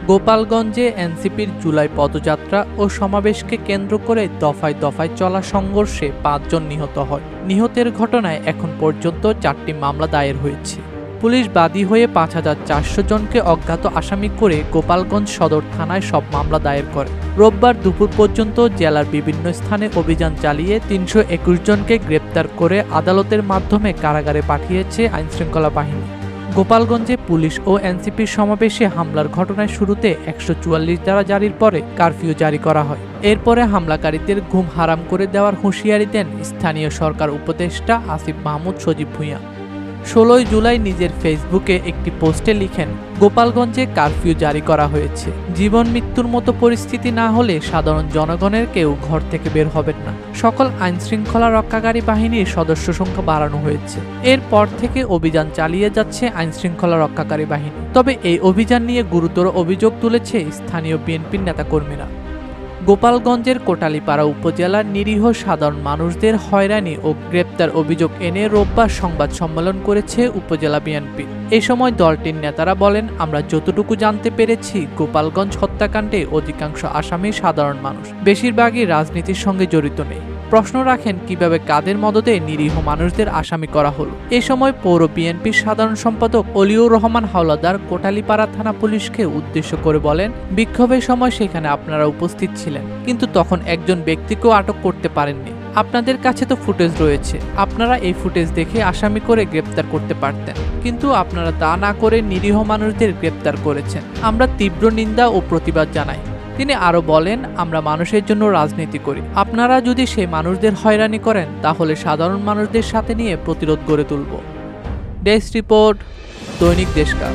গোপালগঞ্জে এনসিপির জুলাই পদযাত্রা ও সমাবেশকে কেন্দ্র করে দফায় দফায় চলা সংঘর্ষে ৫ জন নিহত হয়। নিহতের ঘটনায় এখন পর্যন্ত ৪টি মামলা দায়ের হয়েছে। পুলিশ বাদী হয়ে ৫,৪০০ জনকে অজ্ঞাত আসামি করে গোপালগঞ্জ সদর থানায় সব মামলা দায়ের করে। রোববার দুপুর পর্যন্ত জেলার বিভিন্ন স্থানে অভিযান চালিয়ে ৩২১ জনকে গ্রেপ্তার করে আদালতের মাধ্যমে কারাগারে পাঠিয়েছে আইনশৃঙ্খলা বাহিনী। গোপালগঞ্জে পুলিশ ও এনসিপির সমাবেশে হামলার ঘটনায় শুরুতে ১৪৪ ধারা জারির পরে কারফিউ জারি করা হয়। এরপরে হামলাকারীদের ঘুম হারাম করে দেওয়ার হুঁশিয়ারি দেন স্থানীয় সরকার উপদেষ্টা আসিফ মাহমুদ সজীব ভূঁইয়া। ১৬ জুলাই নিজের ফেসবুকে একটি পোস্টে লিখেন, গোপালগঞ্জে কারফিউ জারি করা হয়েছে। জীবন মৃত্যুর মতো পরিস্থিতি না হলে সাধারণ জনগণের কেউ ঘর থেকে বের হবেন না। সকল আইনশৃঙ্খলা রক্ষাকারী বাহিনীর সদস্য সংখ্যা বাড়ানো হয়েছে। এরপর থেকে অভিযান চালিয়ে যাচ্ছে আইনশৃঙ্খলা রক্ষাকারী বাহিনী। তবে এই অভিযান নিয়ে গুরুতর অভিযোগ তুলেছে স্থানীয় বিএনপির নেতাকর্মীরা। গোপালগঞ্জের কোটালীপাড়া উপজেলার নিরীহ সাধারণ মানুষদের হয়রানি ও গ্রেপ্তার অভিযোগ এনে রোববার সংবাদ সম্মেলন করেছে উপজেলা বিএনপি। এ সময় দলটির নেতারা বলেন, আমরা যতটুকু জানতে পেরেছি, গোপালগঞ্জ হত্যাকাণ্ডে অধিকাংশ আসামি সাধারণ মানুষ, বেশিরভাগই রাজনীতির সঙ্গে জড়িত নেই। প্রশ্ন রাখেন, কিভাবে কাদের মদতে নিরীহ মানুষদের আসামি করা হলো। এ সময় পৌর বিএনপির সাধারণ সম্পাদক অলিউর রহমান হাওলাদার কোটালীপাড়া থানা পুলিশকে উদ্দেশ্য করে বলেন, বিক্ষোভের সময় সেখানে আপনারা উপস্থিত ছিলেন, কিন্তু তখন একজন ব্যক্তিকেও আটক করতে পারেননি। আপনাদের কাছে তো ফুটেজ রয়েছে, আপনারা এই ফুটেজ দেখে আসামি করে গ্রেপ্তার করতে পারতেন, কিন্তু আপনারা তা না করে নিরীহ মানুষদের গ্রেপ্তার করেছেন। আমরা তীব্র নিন্দা ও প্রতিবাদ জানাই। তিনি আরো বলেন, আমরা মানুষের জন্য রাজনীতি করি। আপনারা যদি সেই মানুষদের হয়রানি করেন, তাহলে সাধারণ মানুষদের সাথে নিয়ে প্রতিরোধ গড়ে তুলব। ডেস্ক রিপোর্ট, দৈনিক দেশকাল।